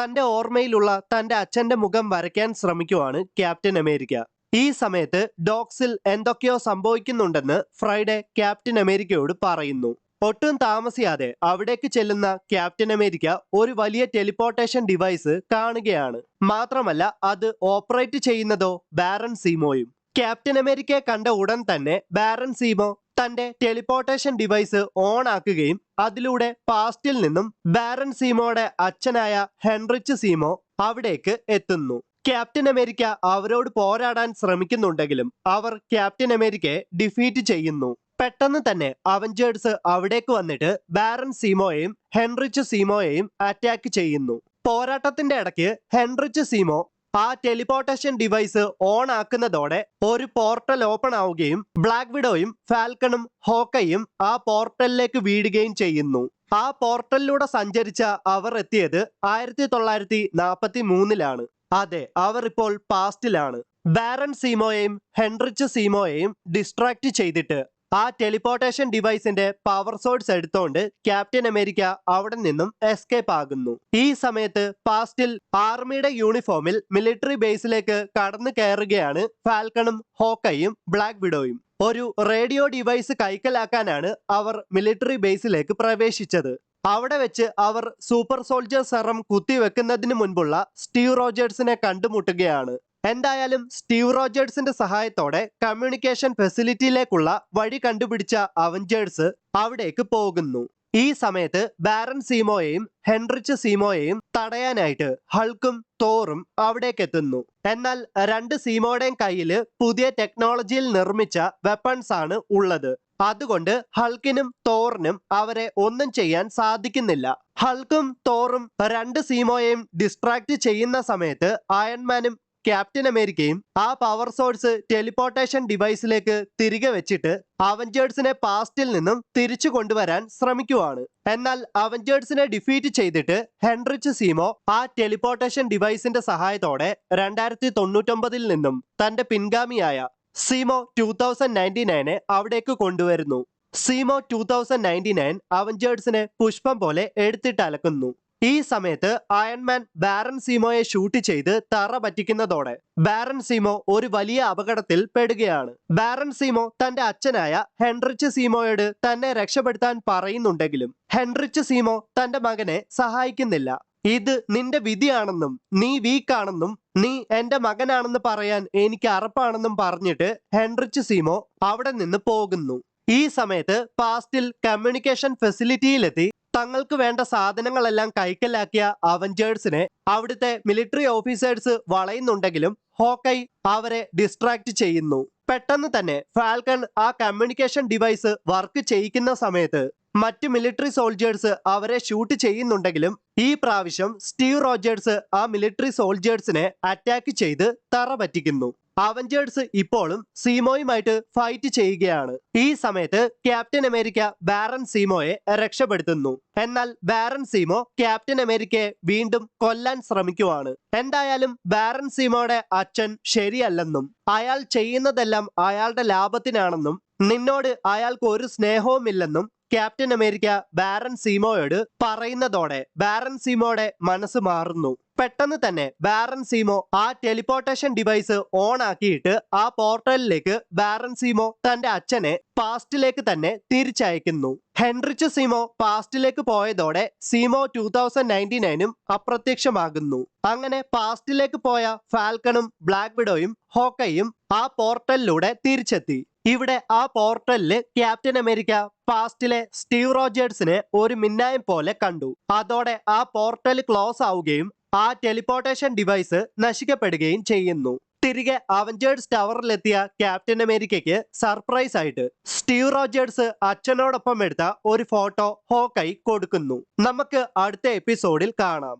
തന്റെ ഓർമ്മയിലുള്ള തന്റെ അച്ഛന്റെ മുഖം വരയ്ക്കാൻ ശ്രമിക്കുവാണ് ക്യാപ്റ്റൻ അമേരിക്ക. ഈ സമയത്ത് ഡോക്സിൽ എന്തൊക്കെയോ സംഭവിക്കുന്നുണ്ടെന്ന് ഫ്രൈഡേ ക്യാപ്റ്റൻ അമേരിക്കയോട് പറയുന്നു. ഒട്ടും താമസിയാതെ അവിടേക്ക് ചെല്ലുന്ന ക്യാപ്റ്റൻ അമേരിക്ക ഒരു വലിയ ടെലിപ്പോർട്ടേഷൻ ഡിവൈസ് കാണുകയാണ്. മാത്രമല്ല അത് ഓപ്പറേറ്റ് ചെയ്യുന്നതോ ബാരൺ സീമോയും. ക്യാപ്റ്റൻ അമേരിക്കയെ കണ്ട ഉടൻ തന്നെ ബാരൺ സീമോ തന്റെ ടെലിപ്പോർട്ടേഷൻ ഡിവൈസ് ഓൺ ആക്കുകയും അതിലൂടെ പാസ്റ്റിൽ നിന്നും ബാരൺ സീമോയുടെ അച്ഛനായ ഹെൻറിച്ച് സീമോ അവിടേക്ക് എത്തുന്നു. ക്യാപ്റ്റൻ അമേരിക്ക അവരോട് പോരാടാൻ ശ്രമിക്കുന്നുണ്ടെങ്കിലും അവർ ക്യാപ്റ്റൻ അമേരിക്കയെ ഡിഫീറ്റ് ചെയ്യുന്നു. പെട്ടെന്ന് തന്നെ അവഞ്ചേഴ്സ് അവിടേക്ക് വന്നിട്ട് ബാരൺ സീമോയെയും ഹെൻറിച്ച് സീമോയെയും അറ്റാക്ക് ചെയ്യുന്നു. പോരാട്ടത്തിന്റെ ഇടയ്ക്ക് ഹെൻറിച്ച് സീമോ ആ ടെലിപ്പോർട്ടേഷൻ ഡിവൈസ് ഓൺ ആക്കുന്നതോടെ ഒരു പോർട്ടൽ ഓപ്പൺ ആവുകയും ബ്ലാക്ക് വിഡോയും ഫാൽക്കണും ഹോക്കയും ആ പോർട്ടലിലേക്ക് വീഴുകയും ചെയ്യുന്നു. ആ പോർട്ടലിലൂടെ സഞ്ചരിച്ച അവർ എത്തിയത് 1943-ലാണ്. അതെ, അവർ ഇപ്പോൾ പാസ്റ്റിലാണ്. ബാരൺ സീമോയെയും ഹെൻറിച്ച് സീമോയെയും ഡിസ്ട്രാക്ട് ചെയ്തിട്ട് ആ ടെലിപ്പോർട്ടേഷൻ ഡിവൈസിന്റെ പവർ സോഴ്സ് എടുത്തോണ്ട് ക്യാപ്റ്റൻ അമേരിക്ക അവിടെ നിന്നും എസ്കേപ്പ് ആകുന്നു. ഈ സമയത്ത് പാസ്റ്റിൽ ആർമിയുടെ യൂണിഫോമിൽ മിലിറ്ററി ബേസിലേക്ക് കടന്നു കയറുകയാണ് ഫാൽക്കണും ഹോക്കയും ബ്ലാക്ക് വിഡോയും. ഒരു റേഡിയോ ഡിവൈസ് കൈക്കലാക്കാനാണ് അവർ മിലിറ്ററി ബേസിലേക്ക് പ്രവേശിച്ചത്. അവിടെ വെച്ച് അവർ സൂപ്പർ സോൾജർ സെറം കുത്തിവെക്കുന്നതിന് മുൻപുള്ള സ്റ്റീവ് റോജേഴ്സിനെ കണ്ടുമുട്ടുകയാണ്. എന്തായാലും സ്റ്റീവ് റോജേഴ്സിന്റെ സഹായത്തോടെ കമ്മ്യൂണിക്കേഷൻ ഫെസിലിറ്റിയിലേക്കുള്ള വഴി കണ്ടുപിടിച്ച അവഞ്ചേഴ്സ് അവിടേക്ക് പോകുന്നു. ഈ സമയത്ത് ബാരൺ സീമോയെയും ഹെൻറിച്ച് സീമോയെയും തടയാനായിട്ട് ഹൾക്കും തോറും അവിടേക്ക് എത്തുന്നു. എന്നാൽ രണ്ട് സീമോയുടെയും കയ്യില് പുതിയ ടെക്നോളജിയിൽ നിർമ്മിച്ച വെപ്പൺസ് ആണ് ഉള്ളത്. അതുകൊണ്ട് ഹൾക്കിനും തോറിനും അവരെ ഒന്നും ചെയ്യാൻ സാധിക്കുന്നില്ല. ഹൾക്കും തോറും രണ്ട് സീമോയെയും ഡിസ്ട്രാക്ട് ചെയ്യുന്ന സമയത്ത് അയൺമാനും ക്യാപ്റ്റൻ അമേരിക്കയും ആ പവർ സോഴ്സ് ടെലിപ്പോർട്ടേഷൻ ഡിവൈസിലേക്ക് തിരികെ വെച്ചിട്ട് അവഞ്ചേഴ്സിനെ പാസ്റ്റിൽ നിന്നും തിരിച്ചു കൊണ്ടുവരാൻ ശ്രമിക്കുവാണ്. എന്നാൽ അവഞ്ചേഴ്സിനെ ഡിഫീറ്റ് ചെയ്തിട്ട് ഹെൻറിച്ച് സീമോ ആ ടെലിപ്പോർട്ടേഷൻ ഡിവൈസിന്റെ സഹായത്തോടെ 2099-ൽ നിന്നും തന്റെ പിൻഗാമിയായ സീമോ 2099 അവിടേക്ക് കൊണ്ടുവരുന്നു. സീമോ 2099 അവഞ്ചേഴ്സിനെ പുഷ്പം പോലെ എടുത്തിട്ട് അലക്കുന്നു. ഈ സമയത്ത് അയൺമാൻ ബാരൺ സീമോയെ ഷൂട്ട് ചെയ്ത് തറ പറ്റിക്കുന്നതോടെ ബാരൺ സീമോ ഒരു വലിയ അപകടത്തിൽ പെടുകയാണ്. ബാരൺ സീമോ തന്റെ അച്ഛനായ ഹെൻറിച്ച് സീമോയോട് തന്നെ രക്ഷപ്പെടുത്താൻ പറയുന്നുണ്ടെങ്കിലും ഹെൻറിച്ച് സീമോ തന്റെ മകനെ സഹായിക്കുന്നില്ല. ഇത് നിന്റെ വിധിയാണെന്നും നീ വീക്കാണെന്നും നീ എന്റെ മകനാണെന്ന് പറയാൻ എനിക്ക് അറപ്പാണെന്നും പറഞ്ഞിട്ട് ഹെൻറിച്ച് സീമോ അവിടെ നിന്ന് പോകുന്നു. ഈ സമയത്ത് പാസ്റ്റിൽ കമ്മ്യൂണിക്കേഷൻ ഫെസിലിറ്റിയിലെത്തി തങ്ങൾക്ക് വേണ്ട സാധനങ്ങളെല്ലാം കൈക്കലാക്കിയ അവഞ്ചേഴ്സിനെ അവിടുത്തെ മിലിറ്ററി ഓഫീസേഴ്സ് വളയുന്നുണ്ടെങ്കിലും ഹോക്കൈ അവരെ ഡിസ്ട്രാക്ട് ചെയ്യുന്നു. പെട്ടെന്ന് തന്നെ ഫാൽക്കൺ ആ കമ്മ്യൂണിക്കേഷൻ ഡിവൈസ് വർക്ക് ചെയ്യിക്കുന്ന സമയത്ത് മറ്റ് മിലിറ്ററി സോൾജേഴ്സ് അവരെ ഷൂട്ട് ചെയ്യുന്നുണ്ടെങ്കിലും ഈ പ്രാവശ്യം സ്റ്റീവ് റോജേഴ്സ് ആ മിലിറ്ററി സോൾജേഴ്സിനെ അറ്റാക്ക് ചെയ്ത് തറ പറ്റിക്കുന്നു. അവഞ്ചേഴ്സ് ഇപ്പോഴും സീമോയുമായിട്ട് ഫൈറ്റ് ചെയ്യുകയാണ്. ഈ സമയത്ത് ക്യാപ്റ്റൻ അമേരിക്ക ബാരൺ സീമോയെ രക്ഷപ്പെടുത്തുന്നു. എന്നാൽ ബാരൺ സീമോ ക്യാപ്റ്റൻ അമേരിക്കയെ വീണ്ടും കൊല്ലാൻ ശ്രമിക്കുവാണ്. എന്തായാലും ബാരൺ സീമോയുടെ അച്ഛൻ ശരിയല്ലെന്നും അയാൾ ചെയ്യുന്നതെല്ലാം അയാളുടെ ലാഭത്തിനാണെന്നും നിന്നോട് അയാൾക്ക് ഒരു സ്നേഹവുമില്ലെന്നും ക്യാപ്റ്റൻ അമേരിക്ക ബാരൺ സീമോയോട് പറയുന്നതോടെ ബാരൺ സീമോയുടെ മനസ്സ് മാറുന്നു. പെട്ടെന്ന് തന്നെ ബാരൺ സീമോ ആ ടെലിപ്പോർട്ടേഷൻ ഡിവൈസ് ഓൺ ആക്കിയിട്ട് ആ പോർട്ടലിലേക്ക് ബാരൺ സീമോ തന്റെ അച്ഛനെ പാസ്റ്റിലേക്ക് തന്നെ തിരിച്ചയക്കുന്നു. ഹെൻറിച്ച് സീമോ പാസ്റ്റിലേക്ക് പോയതോടെ സീമോ 2099-ഉം അപ്രത്യക്ഷമാകുന്നു. അങ്ങനെ പാസ്റ്റിലേക്ക് പോയ ഫാൽക്കണും ബ്ലാക്ക് വിഡോയും ഹോക്കയും ആ പോർട്ടലിലൂടെ തിരിച്ചെത്തി. ഇവിടെ ആ പോർട്ടലില് ക്യാപ്റ്റൻ അമേരിക്ക പാസ്റ്റിലെ സ്റ്റീവ് റോജേഴ്സിനെ ഒരു മിന്നായം പോലെ കണ്ടു. അതോടെ ആ പോർട്ടൽ ക്ലോസ് ആവുകയും ആ ടെലിപ്പോർട്ടേഷൻ ഡിവൈസ് നശിക്കപ്പെടുകയും ചെയ്യുന്നു. തിരികെ അവഞ്ചേഴ്സ് ടവറിലെത്തിയ ക്യാപ്റ്റൻ അമേരിക്കയ്ക്ക് സർപ്രൈസ് ആയിട്ട് സ്റ്റീവ് റോജേഴ്സ് അച്ഛനോടൊപ്പം എടുത്ത ഒരു ഫോട്ടോ ഹോക്കൈ കൊടുക്കുന്നു. നമുക്ക് അടുത്ത എപ്പിസോഡിൽ കാണാം.